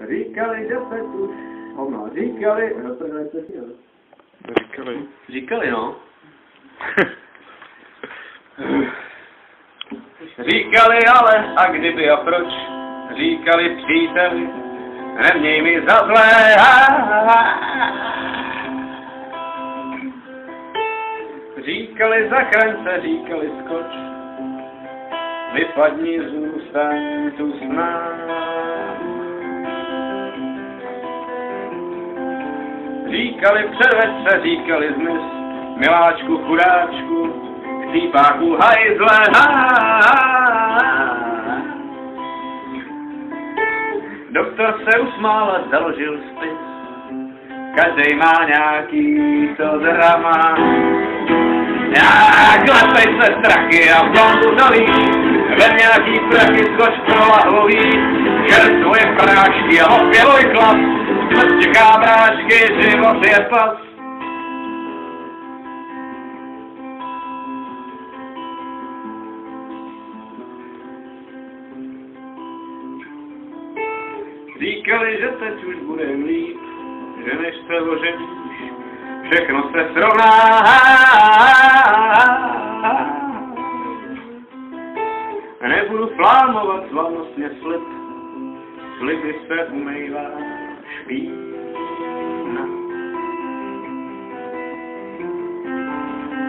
Říkali, že se tu... Hovno, říkali... Říkali, no. Říkali ale, a kdyby a proč? Říkali příteli, neměj mi za zlé. Říkali zachraň se, říkali skoč, vypadni zůstaň tu s námi. Říkali předveď se, říkali zmiz, miláčku, chudáčku, k týpáku hajzle. Doktor se usmál a založil spis, každej má nějaký to drama. Klepej se strachy a blondu zalí, ve nějaký prachy skoč pro lahlový, žer svoje prášky a opěluj chlap, smrt čeká brášky, život je pas. Říkali, že teď už bude líp, že než se oženíš, všechno se srovná. Nebudu flámovat slavnostně slib, sliby se umývá špína.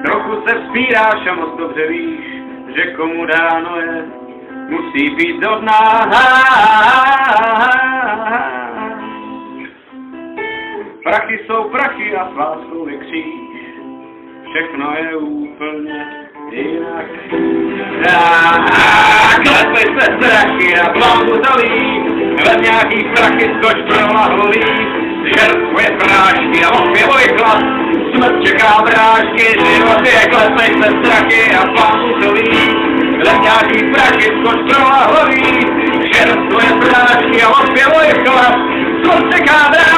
Trochu se vzpíráš a moc dobře víš, že komu dáno je, musí být do dna. Prachy jsou prachy a s láskou je kříž, všechno je úplně jinak. Klepej se strachy a blondu zalí, ve nějaký prachy skoč pro lahlový, žer svoje prášky a opěluj chlap, smrt čeká brášky, život je klepej se strachy a blondu zalí, ve nějaký prachy skoč pro lahlový, žer svoje prášky a opěluj chlap, smrt čeká brášky.